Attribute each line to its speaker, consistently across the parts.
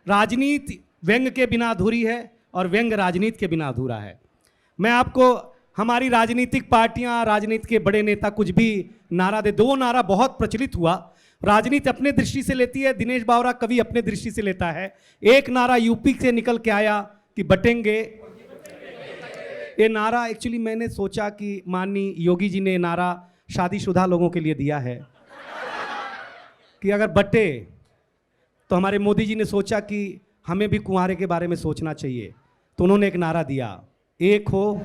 Speaker 1: राजनीति व्यंग के बिना अधूरी है और व्यंग राजनीति के बिना अधूरा है। मैं आपको हमारी राजनीतिक पार्टियां, राजनीति के बड़े नेता कुछ भी नारा दे, दो नारा बहुत प्रचलित हुआ। राजनीति अपने दृष्टि से लेती है, दिनेश बावरा कवि अपने दृष्टि से लेता है। एक नारा यूपी से निकल के आया कि बटेंगे। ये नारा एक्चुअली मैंने सोचा कि माननीय योगी जी ने नारा शादीशुदा लोगों के लिए दिया है कि अगर बटे, तो हमारे मोदी जी ने सोचा कि हमें भी कुंवारे के बारे में सोचना चाहिए, तो उन्होंने एक नारा दिया, एक हो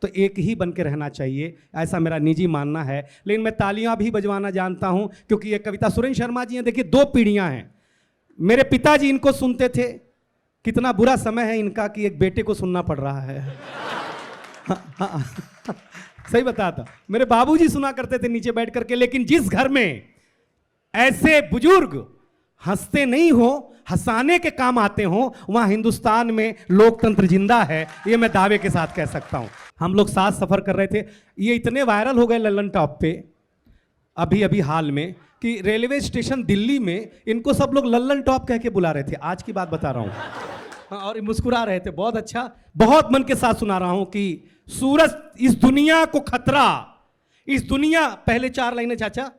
Speaker 1: तो एक ही बन के रहना चाहिए। ऐसा मेरा निजी मानना है, लेकिन मैं तालियां भी बजवाना जानता हूं, क्योंकि ये कविता सुरेंद्र शर्मा जी हैं। देखिए, दो पीढ़ियां हैं। मेरे पिताजी इनको सुनते थे, कितना बुरा समय है इनका कि एक बेटे को सुनना पड़ रहा है। हाँ, सही बताता। मेरे बाबूजी सुना करते थे नीचे बैठ करके। लेकिन जिस घर में ऐसे बुजुर्ग हंसते नहीं हो, हंसाने के काम आते हो, वहां हिंदुस्तान में लोकतंत्र जिंदा है, ये मैं दावे के साथ कह सकता हूं। हम लोग साथ सफर कर रहे थे, ये इतने वायरल हो गए लल्लन टॉप पे अभी अभी हाल में कि रेलवे स्टेशन दिल्ली में इनको सब लोग लल्लन टॉप कह के बुला रहे थे। आज की बात बता रहा हूं। और मुस्कुरा रहे थे। बहुत अच्छा, बहुत मन के साथ सुना रहा हूं कि सूरज इस दुनिया को खतरा, इस दुनिया, पहले 4 लाइनें चाचा।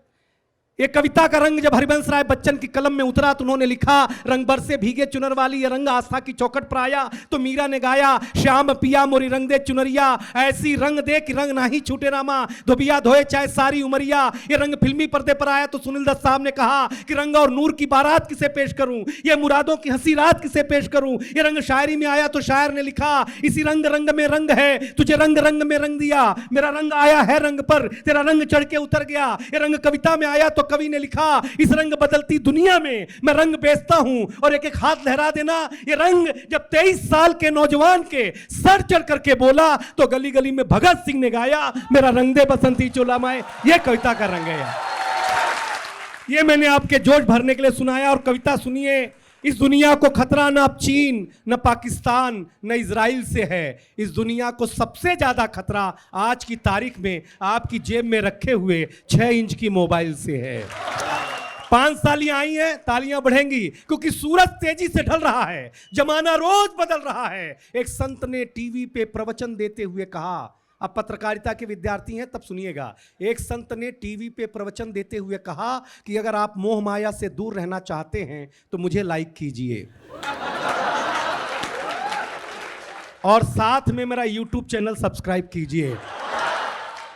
Speaker 1: ये कविता का रंग जब हरिवंश राय बच्चन की कलम में उतरा तो उन्होंने लिखा, रंग बरसे भीगे चुनर वाली ये रंग आस्था की चौखट पर आया। तो मीरा ने गाया, श्याम पिया मोरी रंग दे चुनरिया, ऐसी रंग दे कि रंग नहीं छूटे रामा, धोबिया धोए चाहे सारी उमरिया। ये रंग फिल्मी पर्दे पर आया तो सुनील दत्त साहब ने कहा कि रंग और नूर की बारात किसे पेश करूं, ये मुरादों की हंसी रात किसे पेश करूं। ये रंग शायरी में आया तो शायर ने लिखा, इसी रंग रंग में रंग है, तुझे रंग रंग में रंग दिया। मेरा रंग आया है रंग पर, तेरा रंग चढ़ के उतर गया। ये रंग कविता में आया तो कवि ने लिखा, इस रंग बदलती दुनिया में मैं रंग बेचता हूं। और एक एक हाथ लहरा देना। ये रंग जब 23 साल के नौजवान के सर चढ़ करके बोला तो गली गली में भगत सिंह ने गाया, मेरा रंग दे बसंती चोला माए। ये कविता का रंग है यार। ये मैंने आपके जोश भरने के लिए सुनाया। और कविता सुनिए, इस दुनिया को खतरा न चीन, न पाकिस्तान, न इजराइल से है। इस दुनिया को सबसे ज्यादा खतरा आज की तारीख में आपकी जेब में रखे हुए 6 इंच की मोबाइल से है। 5 सालियां आई हैं, तालियां बढ़ेंगी, क्योंकि सूरज तेजी से ढल रहा है, जमाना रोज बदल रहा है। एक संत ने टीवी पे प्रवचन देते हुए कहा, अब पत्रकारिता के विद्यार्थी हैं तब सुनिएगा। एक संत ने टीवी पे प्रवचन देते हुए कहा कि अगर आप मोह माया से दूर रहना चाहते हैं तो मुझे लाइक कीजिए और साथ में मेरा YouTube चैनल सब्सक्राइब कीजिए।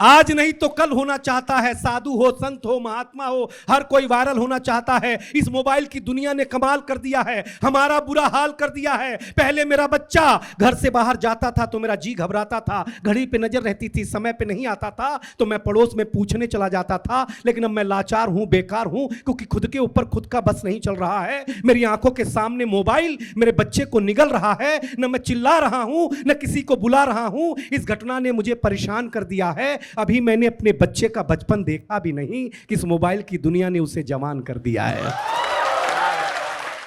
Speaker 1: आज नहीं तो कल होना चाहता है, साधु हो, संत हो, महात्मा हो, हर कोई वायरल होना चाहता है। इस मोबाइल की दुनिया ने कमाल कर दिया है, हमारा बुरा हाल कर दिया है। पहले मेरा बच्चा घर से बाहर जाता था तो मेरा जी घबराता था, घड़ी पे नजर रहती थी, समय पे नहीं आता था तो मैं पड़ोस में पूछने चला जाता था। लेकिन अब मैं लाचार हूं, बेकार हूं, क्योंकि खुद के ऊपर खुद का बस नहीं चल रहा है। मेरी आंखों के सामने मोबाइल मेरे बच्चे को निगल रहा है। न मैं चिल्ला रहा हूं, न किसी को बुला रहा हूं। इस घटना ने मुझे परेशान कर दिया है। अभी मैंने अपने बच्चे का बचपन देखा भी नहीं कि इस मोबाइल की दुनिया ने उसे जवान कर दिया है।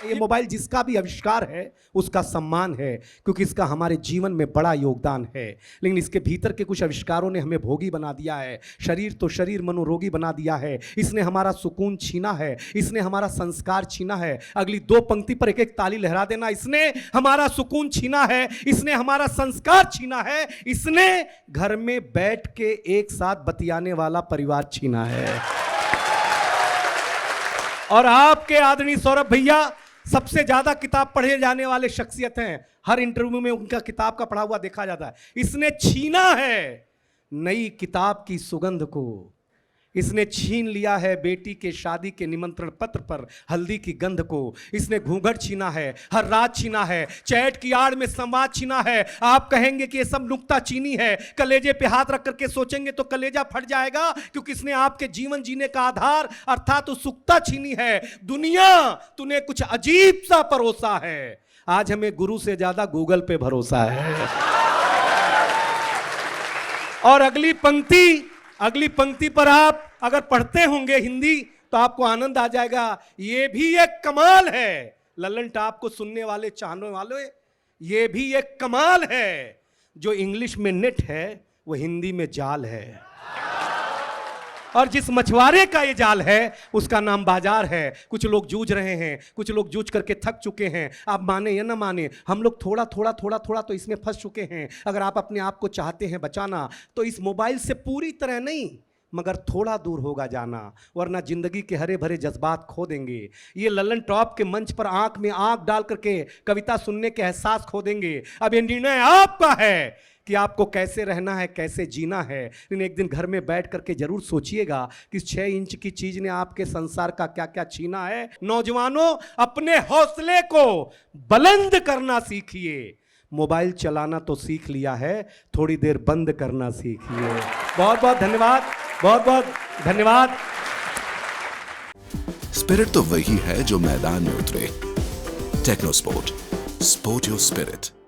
Speaker 1: ये मोबाइल जिसका भी आविष्कार है उसका सम्मान है, क्योंकि इसका हमारे जीवन में बड़ा योगदान है। लेकिन इसके भीतर के कुछ आविष्कारों ने हमें भोगी बना दिया है। शरीर तो शरीर, मनोरोगी बना दिया है। इसने हमारा सुकून छीना है, इसने हमारा संस्कार छीना है। अगली 2 पंक्ति पर एक एक ताली लहरा देना। इसने हमारा सुकून छीना है, इसने हमारा संस्कार छीना है, इसने घर में बैठ के एक साथ बतियाने वाला परिवार छीना है। और आपके आदरणीय सौरभ भैया सबसे ज्यादा किताब पढ़े जाने वाले शख्सियत हैं। हर इंटरव्यू में उनका किताब का पढ़ा हुआ देखा जाता है। इसने छीना है नई किताब की सुगंध को, इसने छीन लिया है बेटी के शादी के निमंत्रण पत्र पर हल्दी की गंध को। इसने घूंघट छीना है, हर रात छीना है, चैट की आड़ में संवाद छीना है। आप कहेंगे कि ये सब नुक्ता चीनी है, कलेजे पे हाथ रख करके सोचेंगे तो कलेजा फट जाएगा, क्योंकि इसने आपके जीवन जीने का आधार अर्थात उत्सुकता छीनी है। दुनिया तूने कुछ अजीब सा परोसा है। आज हमें गुरु से ज्यादा गूगल पे भरोसा है। और अगली पंक्ति पर आप अगर पढ़ते होंगे हिंदी तो आपको आनंद आ जाएगा। ये भी एक कमाल है, लल्लन टॉप को सुनने वाले, चाहने वाले, ये भी एक कमाल है। जो इंग्लिश में नेट है वो हिंदी में जाल है। और जिस मछुआरे का ये जाल है उसका नाम बाजार है। कुछ लोग जूझ रहे हैं, कुछ लोग जूझ करके थक चुके हैं। आप माने या ना माने, हम लोग थोड़ा थोड़ा थोड़ा थोड़ा तो इसमें फंस चुके हैं। अगर आप अपने आप को चाहते हैं बचाना तो इस मोबाइल से पूरी तरह नहीं मगर थोड़ा दूर होगा जाना, वरना जिंदगी के हरे भरे जज्बात खो देंगे। ये ललन टॉप के मंच पर आंख में आंख डाल करके कविता सुनने के एहसास खो देंगे। अब ये निर्णय आपका है कि आपको कैसे रहना है, कैसे जीना है। लेकिन एक दिन घर में बैठ करके जरूर सोचिएगा कि 6 इंच की चीज ने आपके संसार का क्या क्या छीना है। नौजवानों, अपने हौसले को बुलंद करना सीखिए। मोबाइल चलाना तो सीख लिया है, थोड़ी देर बंद करना सीखिए। बहुत बहुत धन्यवाद, बहुत बहुत धन्यवाद।
Speaker 2: स्पिरिट तो वही है जो मैदान में उतरे। Techno sport, sport your spirit.